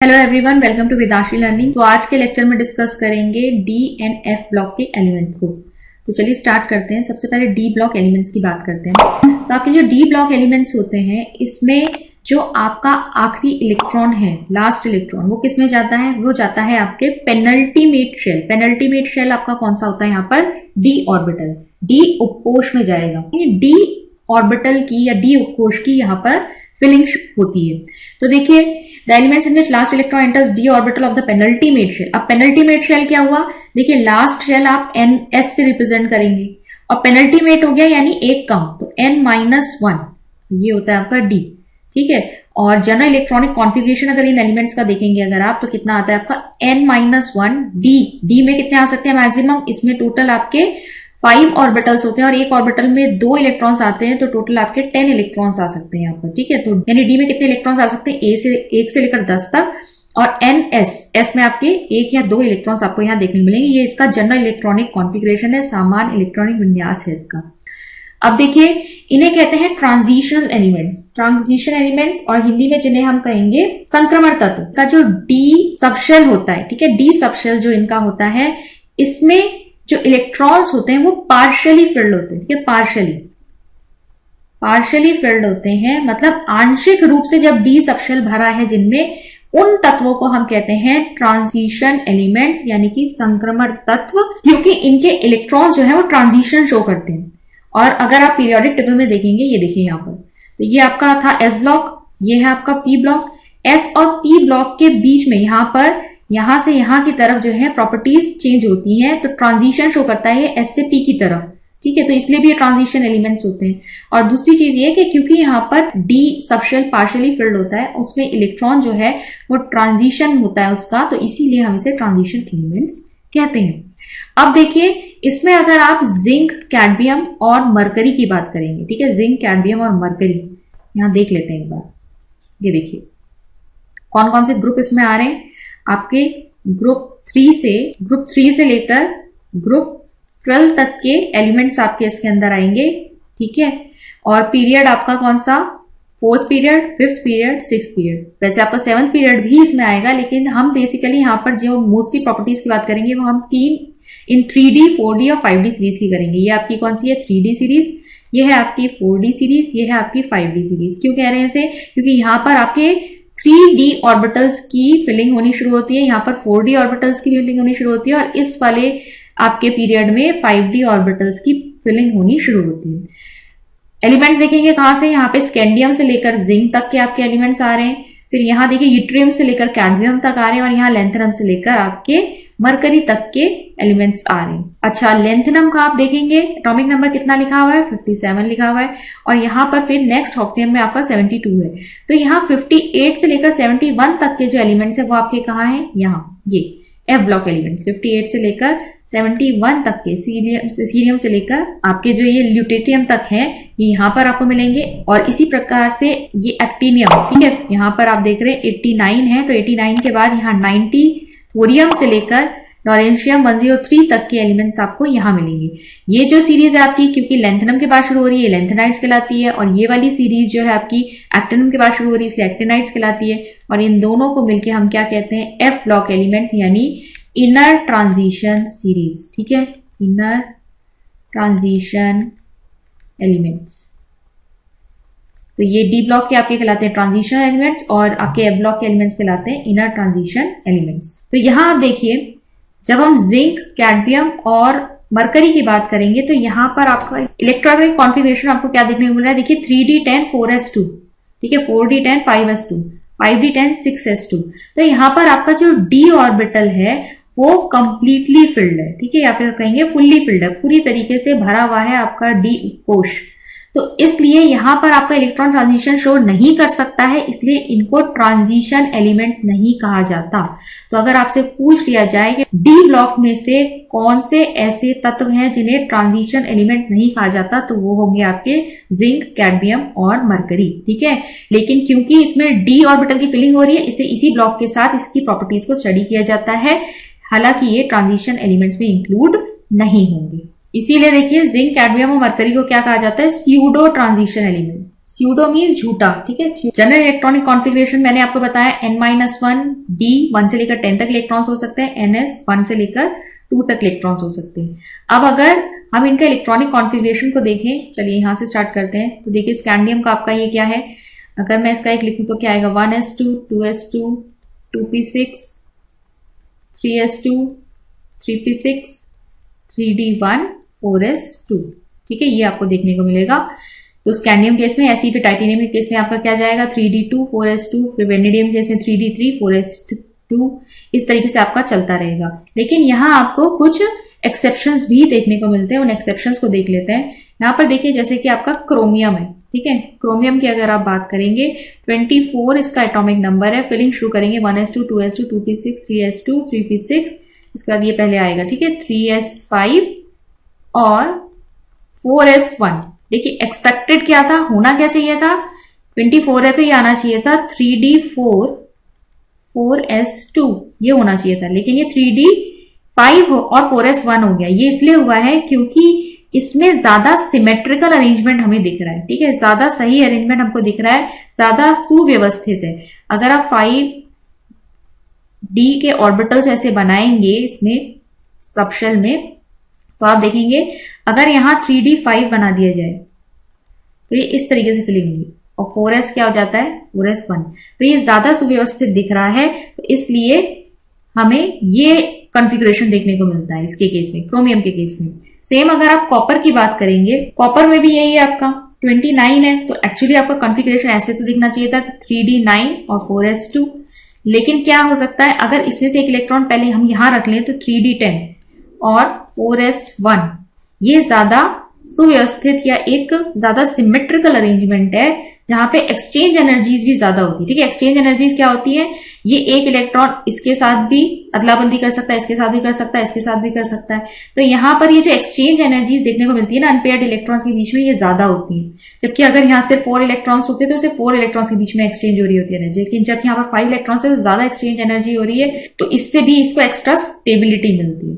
Hello everyone, welcome to Vedanshi learning. तो आज के लेक्चर में डिस्कस करेंगे डी एंड एफ ब्लॉक के एलिमेंट्स को। तो चलिए स्टार्ट करते हैं। सबसे पहले डी ब्लॉक एलिमेंट्स की बात करते हैं। तो आपके जो डी ब्लॉक एलिमेंट्स होते हैं, इसमें जो आपका आखिरी इलेक्ट्रॉन है, लास्ट इलेक्ट्रॉन, वो किस में जाता है? वो जाता है आपके पेनल्टीमेट शेल। पेनल्टीमेट शेल आपका कौन सा होता है? यहाँ पर डी ऑर्बिटल, डी उपकोष में जाएगा। डी ऑर्बिटल की या डी उपकोष की यहाँ पर फिलिंग होती है। तो देखिए, the elements in which last electron enters D orbital of the penultimate shell. अब पेनल्टीमेट शेल क्या हुआ? देखिए, लास्ट शेल आप एन एस से रिप्रेजेंट करेंगे और पेनल्टीमेट हो गया यानी एक कम, तो n-1 ये होता है आपका डी। ठीक है, और जनरल इलेक्ट्रॉनिक कॉन्फ़िगरेशन अगर इन एलिमेंट्स का देखेंगे अगर आप, तो कितना आता है आपका n-1 डी। डी में कितने आ सकते हैं मैक्सिमम? इसमें टोटल आपके 5 ऑर्बिटल्स होते हैं और एक ऑर्बिटल में 2 इलेक्ट्रॉन्स आते हैं, तो टोटल आपके 10 इलेक्ट्रॉन्स आ सकते हैं यहाँ पर। ठीक है, तो यानी डी में कितने इलेक्ट्रॉन्स आ सकते हैं? एक से लेकर 10 तक। और एस में आपके 1 या 2 इलेक्ट्रॉन्स आपको यहाँ देखने मिलेंगे। ये इसका जनरल इलेक्ट्रॉनिक कॉन्फ़िगरेशन है, सामान्य इलेक्ट्रॉनिक विन्यास है इसका। अब देखिए, इन्हें कहते हैं ट्रांजिशनल एलिमेंट्स। ट्रांजिशन एलिमेंट्स, और हिंदी में जिन्हें हम कहेंगे संक्रमण तत्व का जो डी सबशेल होता है। ठीक है, डी सबशेल जो इनका होता है, इसमें जो इलेक्ट्रॉन्स होते हैं वो पार्शियली फिल्ड होते हैं। ठीक है, पार्शियली फिल्ड होते हैं, मतलब आंशिक रूप से जब डी सबशेल भरा है जिनमें, उन तत्वों को हम कहते हैं ट्रांजिशन एलिमेंट्स, यानी कि संक्रमण तत्व, क्योंकि इनके इलेक्ट्रॉन जो है वो ट्रांजिशन शो करते हैं। और अगर आप पीरियोडिक टेबल में देखेंगे, ये देखिए यहाँ पर, तो ये आपका था एस ब्लॉक, ये है आपका पी ब्लॉक। एस और पी ब्लॉक के बीच में यहाँ पर, यहां से यहां की तरफ जो है प्रॉपर्टीज चेंज होती हैं, तो ट्रांजिशन शो करता है एस से पी की तरफ। ठीक है, तो इसलिए भी ये ट्रांजिशन एलिमेंट्स होते हैं। और दूसरी चीज ये कि क्योंकि यहाँ पर डी सबशेल पार्शियली फिल्ड होता है, उसमें इलेक्ट्रॉन जो है वो ट्रांजिशन होता है उसका, तो इसीलिए हम इसे ट्रांजिशन एलिमेंट्स कहते हैं। अब देखिए, इसमें अगर आप जिंक, कैडमियम और मरकरी की बात करेंगे, ठीक है, जिंक, कैडमियम और मरकरी, यहां देख लेते हैं एक बार। ये देखिए कौन कौन से ग्रुप इसमें आ रहे हैं आपके। ग्रुप 3 से लेकर ग्रुप 12 तक के एलिमेंट्स आपके इसके अंदर आएंगे। ठीक है, और पीरियड आपका कौन सा? 4th period, 5th period, 6th period. वैसे आपका 7th पीरियड भी इसमें आएगा, लेकिन हम बेसिकली यहाँ पर जो मोस्टली प्रॉपर्टीज की बात करेंगे वो हम 3D, 4D और 5D सीरीज की करेंगे। ये आपकी कौन सी है? 3D सीरीज, ये है आपकी 4D सीरीज, ये है आपकी 5D सीरीज। क्यों कह रहे हैं इसे? क्योंकि यहाँ पर आपके 3D ऑर्बिटल्स की फिलिंग होनी शुरू होती है, यहाँ पर 4D ऑर्बिटल्स की फिलिंग होनी शुरू होती है, और इस वाले आपके पीरियड में 5D ऑर्बिटल्स की फिलिंग होनी शुरू होती है। एलिमेंट्स देखेंगे कहां से? यहाँ पे स्कैंडियम से लेकर जिंक तक के आपके एलिमेंट्स आ रहे हैं। फिर यहाँ देखिए यूट्रियम से लेकर कैडमियम तक आ रहे हैं, और यहाँ लेंथेनम से लेकर आपके मरकरी तक के एलिमेंट्स आ रहे हैं। अच्छा, लेंथेनम का आप देखेंगे एटॉमिक नंबर कितना लिखा हुआ है? 57 लिखा हुआ है, और यहाँ पर फिर नेक्स्ट ऑक्टेन में आपका 72 है। तो यहाँ 58 से लेकर 71 तक के जो एलिमेंट्स है वो आपके कहाँ हैं? यहाँ, ये एफ ब्लॉक एलिमेंट्स 58 से लेकर 71 तक के, सीरियम से लेकर आपके जो ये ल्यूटेटियम तक है, ये यहाँ पर आपको मिलेंगे। और इसी प्रकार से ये एक्टिनियम, ठीक है, यहाँ पर आप देख रहे हैं 89 है, तो 89 के बाद यहाँ 90, थोरियम से लेकर लॉरेंशियम 103 तक के एलिमेंट्स आपको यहाँ मिलेंगे। ये जो सीरीज है आपकी, क्योंकि लेंथेनम के बाद शुरू हो रही है, लेंथेनाइट्स कहलाती है, और ये वाली सीरीज जो है आपकी एक्टिनम के बाद शुरू हो रही है, इसलिए एक्टिनाइट्स कहलाती है। और इन दोनों को मिलकर हम क्या कहते हैं? एफ ब्लॉक एलिमेंट्स, यानी इनर ट्रांजिशन सीरीज। ठीक है, इनर ट्रांजिशन एलिमेंट्स। तो ये डी ब्लॉक के आपके कहलाते हैं ट्रांजिशन एलिमेंट्स, और आपके एफ ब्लॉक के एलिमेंट्स कहलाते हैं इनर ट्रांजिशन एलिमेंट्स। तो यहां आप देखिए, जब हम जिंक, कैडमियम और मरकरी की बात करेंगे, तो यहां पर आपका इलेक्ट्रॉनिक कॉन्फ़िगरेशन आपको क्या देखने को मिल रहा है? देखिए 3D10 4s2, ठीक है, 4D10 5s2, 5D10 6s2। तो यहां पर आपका जो डी ऑर्बिटल है वो कंप्लीटली फिल्ड है। ठीक है, या फिर कहेंगे फुल्ली फिल्ड है, पूरी तरीके से भरा हुआ है आपका डी कोश। तो इसलिए यहां पर आपका इलेक्ट्रॉन ट्रांजिशन शो नहीं कर सकता है, इसलिए इनको ट्रांजिशन एलिमेंट्स नहीं कहा जाता। तो अगर आपसे पूछ लिया जाए कि डी ब्लॉक में से कौन से ऐसे तत्व हैं जिन्हें ट्रांजिशन एलिमेंट्स नहीं कहा जाता, तो वो होंगे आपके जिंक, कैडमियम और मरकरी। ठीक है, लेकिन क्योंकि इसमें डी ऑर्बिटल की फिलिंग हो रही है, इसे इसी ब्लॉक के साथ इसकी प्रॉपर्टीज को स्टडी किया जाता है, हालांकि ये ट्रांजिशन एलिमेंट्स में इंक्लूड नहीं होंगे। इसीलिए देखिए, जिंक, कैडमियम और मरकरी को क्या कहा जाता है? Pseudo transition element. Pseudo means झूठा, ठीक है। जनरल इलेक्ट्रॉनिक कॉन्फ़िगरेशन मैंने आपको बताया n-1 d 1 से लेकर 10 तक इलेक्ट्रॉन्स हो सकते हैं, ns 1 से लेकर 2 तक इलेक्ट्रॉन्स हो सकते हैं। अब अगर हम इनका इलेक्ट्रॉनिक कॉन्फ़िगरेशन को देखें, चलिए यहां से स्टार्ट करते हैं। तो देखिए स्कैंडियम का आपका ये क्या है, अगर मैं इसका एक लिखूं तो क्या आएगा, 1s2 2s2 2p6 3s2 3p6 3d1 4s2, ठीक है, ये आपको देखने को मिलेगा। तो स्कैंडियम केस में ऐसी, फिर टाइटेनियम के केस में आपका क्या जाएगा 3d2 4s2, फिर वेनेडियम केस में 3d3 4s2, इस तरीके से आपका चलता रहेगा। लेकिन यहाँ आपको कुछ एक्सेप्शंस भी देखने को मिलते हैं, उन एक्सेप्शंस को देख लेते हैं। यहाँ पर देखिए जैसे कि आपका क्रोमियम है, ठीक है, क्रोमियम की अगर आप बात करेंगे 24 इसका एटॉमिक नंबर है। फिलिंग शुरू करेंगे 1s2 2s2 2p6 3s2 3p6, इसके बाद ये पहले आएगा, ठीक है, 3s5 और 4s1। देखिए एक्सपेक्टेड क्या था, होना क्या चाहिए था, 24 है तो ये आना चाहिए था 3d4 4s2, ये होना चाहिए था, लेकिन ये 3d5 और 4s1 हो गया। ये इसलिए हुआ है क्योंकि इसमें ज्यादा सिमेट्रिकल अरेंजमेंट हमें दिख रहा है, ठीक है, ज्यादा सही अरेंजमेंट हमको दिख रहा है, ज्यादा सुव्यवस्थित है। अगर आप 5d के ऑर्बिटल्स ऐसे बनाएंगे इसमें सबशेल में, तो आप देखेंगे अगर यहां 3d5 बना दिया जाए तो ये इस तरीके से फिलिंग होगी, और 4s क्या हो जाता है 4s1, तो ये ज्यादा सुव्यवस्थित दिख रहा है, तो इसलिए हमें ये कॉन्फ़िगरेशन देखने को मिलता है इसके केस में, क्रोमियम के केस में। सेम अगर आप कॉपर की बात करेंगे, कॉपर में भी यही है, आपका 29 है, तो एक्चुअली आपका कॉन्फ़िगरेशन ऐसे तो दिखना चाहिए था 3d9 और 4s2, लेकिन क्या हो सकता है अगर इसमें से एक इलेक्ट्रॉन पहले हम यहां रख लें तो 3d10 और 4s1, ये ज्यादा सुव्यवस्थित या एक ज्यादा सिमेट्रिकल अरेंजमेंट है, जहां पे एक्सचेंज एनर्जीज भी ज्यादा होती है, ठीक है। एक्सचेंज एनर्जीज क्या होती है, ये एक इलेक्ट्रॉन इसके साथ भी अदला बदली कर सकता है, इसके साथ भी कर सकता है, इसके साथ भी कर सकता है। तो यहाँ पर ये जो एक्सचेंज एनर्जीज देखने को मिलती है ना अनपेयर्ड इलेक्ट्रॉन्स के बीच में, ये ज्यादा होती है। जबकि अगर यहाँ से 4 इलेक्ट्रॉन्स होते तो सिर्फ 4 इलेक्ट्रॉन्स के बीच में एक्सचेंज हो रही होती है एनर्जी, लेकिन जब यहाँ पर 5 इलेक्ट्रॉन्स है तो ज्यादा एक्सचेंज एनर्जी हो रही है, तो इससे भी इसको एक्स्ट्रा स्टेबिलिटी मिलती है।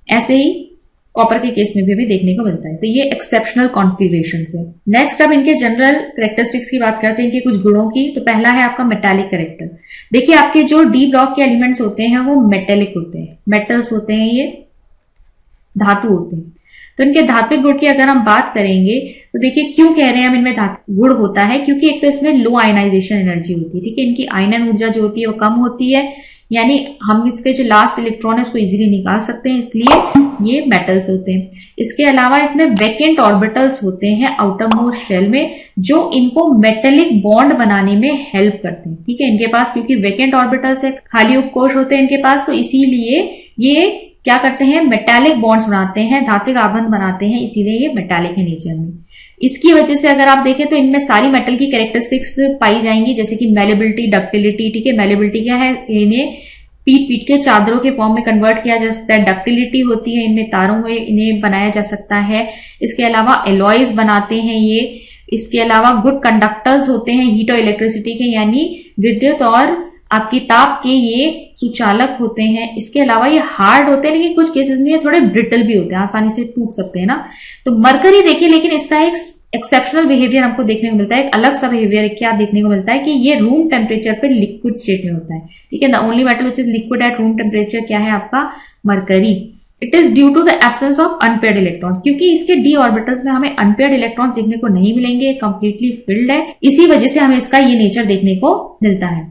ऐसे ही कॉपर के केस में भी देखने को मिलता है। तो ये एक्सेप्शनल कॉन्फ़िगरेशन है। नेक्स्ट अब इनके जनरल कैरेक्टरिस्टिक्स की बात करते हैं, इनके कुछ गुणों की। तो पहला है आपका मेटालिक कैरेक्टर। देखिए आपके जो डी ब्लॉक के एलिमेंट्स होते हैं वो मेटेलिक होते हैं, मेटल्स होते हैं, ये धातु होते हैं। तो इनके धात्विक गुण की अगर हम बात करेंगे तो देखिए क्यों कह रहे हैं हम इनमें गुण होता है, क्योंकि एक तो इसमें लो आयनाइजेशन एनर्जी होती है, ठीक है, इनकी आयनन ऊर्जा जो होती है वो कम होती है, यानी हम इसके जो लास्ट इलेक्ट्रॉन है उसको इजीली निकाल सकते हैं, इसलिए ये मेटल्स होते हैं। इसके अलावा इसमें वैकेंट ऑर्बिटल्स होते हैं आउटर मोस्ट शेल में, जो इनको मेटेलिक बॉन्ड बनाने में हेल्प करते हैं, ठीक है, इनके पास क्योंकि वैकेंट ऑर्बिटल्स है, खाली उपकोष होते हैं इनके पास, तो इसीलिए ये क्या करते हैं, मेटालिक बॉन्ड्स बनाते हैं, धात्विक आबंध बनाते हैं, इसीलिए ये मेटालिक है नेचर में। इसकी वजह से अगर आप देखें तो इनमें सारी मेटल की कैरेक्टरिस्टिक्स पाई जाएंगी, जैसे कि मेलेबिलिटी, डक्टिलिटी, ठीक है, मेलेबिलिटी क्या है, इन्हें पीट पीट के चादरों के फॉर्म में कन्वर्ट किया जा सकता है, डक्टिलिटी होती है इनमें, तारों में इन्हें बनाया जा सकता है। इसके अलावा एलॉयज बनाते हैं ये। इसके अलावा गुड कंडक्टर्स होते हैं हीट और इलेक्ट्रिसिटी के, यानी विद्युत और आपकी ताप के ये सुचालक होते हैं। इसके अलावा ये हार्ड होते हैं, लेकिन कुछ केसेस में ये थोड़े ब्रिटल भी होते हैं, आसानी से टूट सकते हैं ना। तो मरकरी देखिए, लेकिन इसका एक एक्सेप्शनल बिहेवियर हमको देखने को मिलता है, एक अलग सा बिहेवियर क्या देखने को मिलता है कि ये रूम टेम्परेचर पे लिक्विड स्टेट में होता है, ठीक है। The only metal which is liquid at room temperature क्या है आपका, mercury. It is due to the absence of unpaired electrons, क्योंकि इसके डी ऑर्बिटल्स में हमें अनपेयर्ड इलेक्ट्रॉन्स देखने को नहीं मिलेंगे, कंप्लीटली फिल्ड है, इसी वजह से हमें इसका ये नेचर देखने को मिलता है।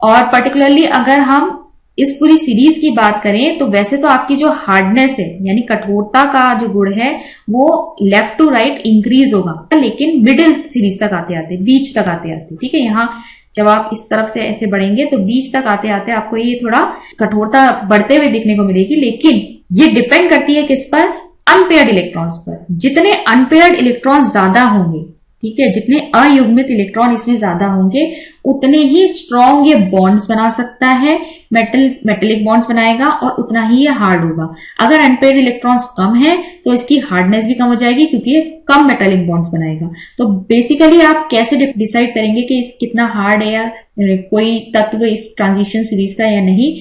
और पर्टिकुलरली अगर हम इस पूरी सीरीज की बात करें तो वैसे तो आपकी जो हार्डनेस है यानी कठोरता का जो गुण है वो लेफ्ट टू राइट इंक्रीज होगा, लेकिन मिडिल सीरीज तक आते आते, बीच तक आते आते, ठीक है, यहाँ जब आप इस तरफ से ऐसे बढ़ेंगे तो बीच तक आते आते आपको ये थोड़ा कठोरता बढ़ते हुए दिखने को मिलेगी। लेकिन ये डिपेंड करती है किस पर, अनपेयर्ड इलेक्ट्रॉन्स पर। जितने अनपेयर्ड इलेक्ट्रॉन्स ज्यादा होंगे, ठीक है, जितने अयुग्मित इलेक्ट्रॉन इसमें ज्यादा होंगे उतने ही स्ट्रॉन्ग ये बॉन्ड्स बना सकता है, मेटेलिक बॉन्ड्स बनाएगा, और उतना ही ये हार्ड होगा। अगर अनपेयर्ड इलेक्ट्रॉन्स कम है तो इसकी हार्डनेस भी कम हो जाएगी, क्योंकि ये कम मेटेलिक बॉन्ड्स बनाएगा। तो बेसिकली आप कैसे डिसाइड करेंगे कि कितना हार्ड है या कोई तत्व इस ट्रांजिशन सीरीज का या नहीं,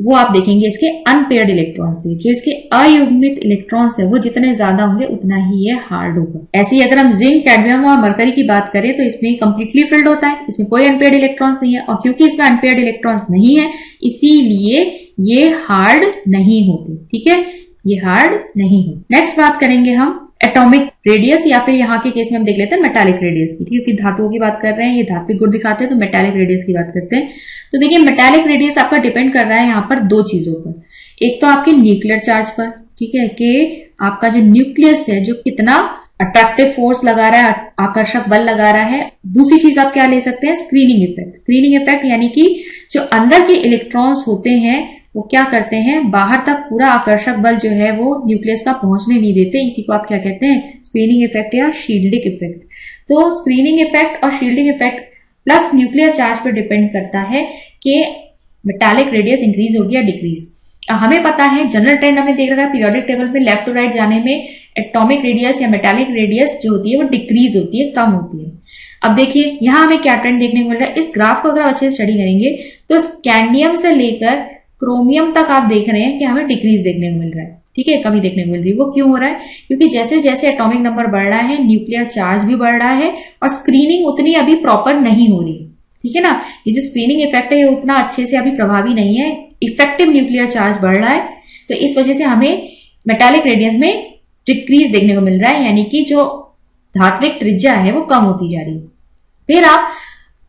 वो आप देखेंगे इसके अनपेयर्ड इलेक्ट्रॉन से। जो इसके अयुग्मित इलेक्ट्रॉन्स है वो जितने ज्यादा होंगे उतना ही ये हार्ड होगा। ऐसे ही अगर हम जिंक, कैडमियम और मरकरी की बात करें तो इसमें कंप्लीटली फिल्ड होता है, इसमें कोई अनपेयर्ड इलेक्ट्रॉन्स नहीं है, और क्योंकि इसमें अनपेयर्ड इलेक्ट्रॉन्स नहीं है इसीलिए ये हार्ड नहीं होती। ठीक है, ये हार्ड नहीं होती। नेक्स्ट बात करेंगे हम एटॉमिक रेडियस, या फिर यहाँ के केस में हम देख लेते हैं मेटालिक रेडियस की। क्योंकि धातुओं की बात कर रहे हैं, ये धात्विक गुण दिखाते हैं, तो मेटालिक रेडियस की बात करते हैं। तो देखिए मेटालिक रेडियस आपका डिपेंड कर रहा है यहाँ पर दो चीजों पर। एक तो आपके न्यूक्लियर चार्ज पर, ठीक है, कि आपका जो न्यूक्लियस है जो कितना अट्रैक्टिव फोर्स लगा रहा है, आकर्षक बल लगा रहा है। दूसरी चीज आप क्या ले सकते हैं, स्क्रीनिंग इफेक्ट। स्क्रीनिंग इफेक्ट यानी कि जो अंदर के इलेक्ट्रॉन्स होते हैं वो क्या करते हैं, बाहर तक पूरा आकर्षक बल जो है वो न्यूक्लियस का पहुंचने नहीं देते। इसी को आप क्या कहते हैं, स्क्रीनिंग इफेक्ट या शील्डिंग इफेक्ट। तो स्क्रीनिंग इफेक्ट और shielding effect plus nuclear charge पर डिपेंड करता है कि मेटालिक रेडियस इंक्रीज होगी या डिक्रीज। हमें पता है, जनरल ट्रेंड हमें देख रहा है पीरियोडिक टेबल में लेफ्ट टू राइट जाने में एटॉमिक रेडियस या मेटालिक रेडियस जो होती है वो डिक्रीज होती है, कम होती है। अब देखिए यहां हमें क्या ट्रेंड देखने को मिल रहा है। इस ग्राफ को अगर अच्छे से स्टडी करेंगे तो स्कैंडियम से लेकर क्रोमियम तक आप देख रहे हैं कि हमें डिक्रीज देखने को मिल रहा है। ठीक है, कमी देखने को मिल रही है। वो क्यों हो रहा है, क्योंकि जैसे जैसे एटॉमिक नंबर बढ़ रहा है न्यूक्लियर चार्ज भी बढ़ रहा है और स्क्रीनिंग उतनी अभी प्रॉपर नहीं हो रही। ठीक है ना, ये जो स्क्रीनिंग इफेक्ट है ये उतना अच्छे से अभी प्रभावी नहीं है, इफेक्टिव न्यूक्लियर चार्ज बढ़ रहा है। तो इस वजह से हमें मेटालिक रेडियस में डिक्रीज देखने को मिल रहा है, यानी कि जो धात्विक त्रिज्या है वो कम होती जा रही है। फिर आप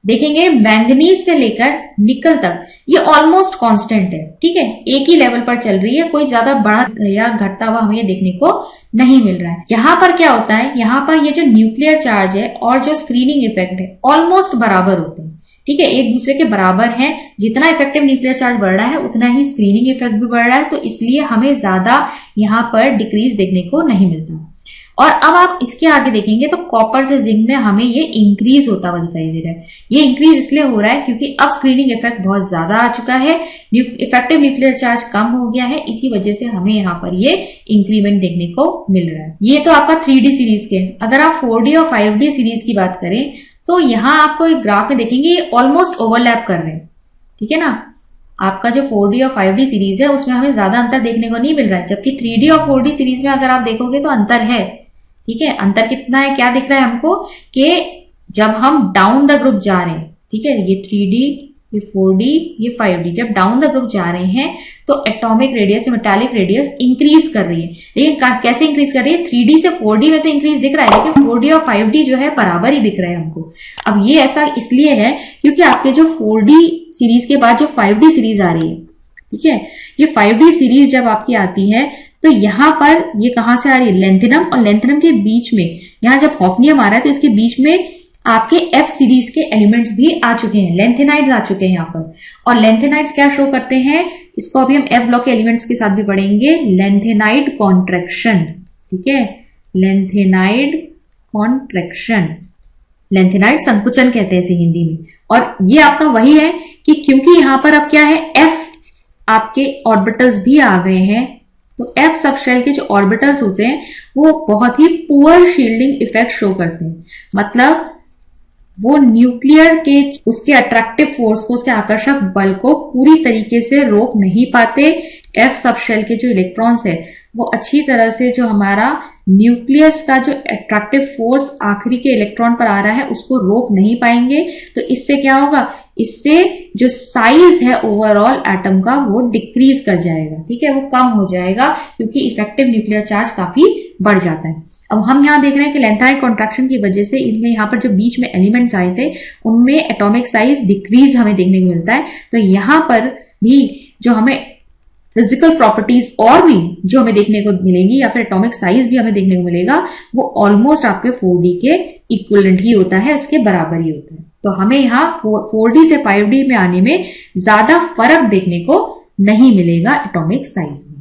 देखेंगे मैंगनीज से लेकर निकल तक ये ऑलमोस्ट कांस्टेंट है। ठीक है, एक ही लेवल पर चल रही है, कोई ज्यादा बढ़ा या घटता हुआ हमें देखने को नहीं मिल रहा है। यहां पर क्या होता है, यहां पर ये जो न्यूक्लियर चार्ज है और जो स्क्रीनिंग इफेक्ट है ऑलमोस्ट बराबर होते हैं। ठीक है, एक दूसरे के बराबर हैं। जितना इफेक्टिव न्यूक्लियर चार्ज बढ़ रहा है उतना ही स्क्रीनिंग इफेक्ट भी बढ़ रहा है, तो इसलिए हमें ज्यादा यहाँ पर डिक्रीज देखने को नहीं मिलता। और अब आप इसके आगे देखेंगे तो कॉपर से जिंक में हमें ये इंक्रीज होता हुआ दिखाई दे रहा है। ये इंक्रीज इसलिए हो रहा है क्योंकि अब स्क्रीनिंग इफेक्ट बहुत ज्यादा आ चुका है, इफेक्टिव न्यूक्लियर चार्ज कम हो गया है, इसी वजह से हमें यहाँ पर ये इंक्रीमेंट देखने को मिल रहा है। ये तो आपका 3D सीरीज के। अगर आप 4D और 5D सीरीज की बात करें तो यहाँ आपको एक ग्राफ में देखेंगे ये ऑलमोस्ट ओवरलैप कर रहे हैं। ठीक है ना, आपका जो 4D और 5D सीरीज है उसमें हमें ज्यादा अंतर देखने को नहीं मिल रहा है, जबकि 3D और 4D सीरीज में अगर आप देखोगे तो अंतर है। ठीक है, अंतर कितना है, क्या दिख रहा है हमको कि जब हम डाउन द ग्रुप जा रहे हैं, ठीक है, ये 3D, ये 4D, ये 5D, जब डाउन द ग्रुप जा रहे हैं तो एटॉमिक रेडियस या मेटालिक रेडियस इंक्रीज कर रही है। लेकिन कैसे इंक्रीज कर रही है, 3D से 4D में तो इंक्रीज दिख रहा है, लेकिन 4D और 5D जो है बराबर ही दिख रहा है हमको। अब ये ऐसा इसलिए है क्योंकि आपके जो 4D सीरीज के बाद जो 5D सीरीज आ रही है, ठीक है, ये 5D सीरीज जब आपकी आती है तो यहां पर ये कहां से आ रही है, लेंथिनम और लेंथिनम के बीच में, यहां जब हॉफनियम आ रहा है तो इसके बीच में आपके F सीरीज के एलिमेंट्स भी आ चुके हैं, लेंथेनाइड्स आ चुके हैं यहाँ पर। और लेंथेनाइड्स क्या शो करते हैं, इसको अभी हम F ब्लॉक के एलिमेंट्स के साथ भी पढ़ेंगे, लेंथेनाइड कॉन्ट्रैक्शन। ठीक है, लेंथेनाइड कॉन्ट्रैक्शन, लेंथेनाइड संकुचन कहते हैं इसे हिंदी में। और ये आपका वही है कि क्योंकि यहां पर अब क्या है, F आपके ऑर्बिटल्स भी आ गए हैं, तो F सबशेल के जो ऑर्बिटल्स होते हैं वो बहुत ही पुअर शील्डिंग इफेक्ट शो करते हैं। मतलब वो न्यूक्लियर के उसके अट्रैक्टिव फोर्स को, उसके आकर्षक बल को पूरी तरीके से रोक नहीं पाते। F सबशेल के जो इलेक्ट्रॉन्स है वो अच्छी तरह से जो हमारा न्यूक्लियस का जो अट्रैक्टिव फोर्स आखिरी के इलेक्ट्रॉन पर आ रहा है उसको रोक नहीं पाएंगे। तो इससे क्या होगा, इससे जो साइज है ओवरऑल एटम का वो डिक्रीज कर जाएगा। ठीक है, वो कम हो जाएगा क्योंकि इफेक्टिव न्यूक्लियर चार्ज काफी बढ़ जाता है। अब हम यहाँ देख रहे हैं कि लेंथेनाइड कॉन्ट्रैक्शन की वजह से इनमें यहाँ पर जो बीच में एलिमेंट्स आए थे उनमें एटॉमिक साइज डिक्रीज हमें देखने को मिलता है। तो यहाँ पर भी जो हमें फिजिकल प्रॉपर्टीज और भी जो हमें देखने को मिलेंगी या फिर एटॉमिक साइज भी हमें देखने को मिलेगा वो ऑलमोस्ट आपके 4D के इक्विवेलेंट ही होता है, उसके बराबर ही होता है। तो हमें यहाँ 4D से 5D में आने में ज्यादा फर्क देखने को नहीं मिलेगा एटॉमिक साइज में।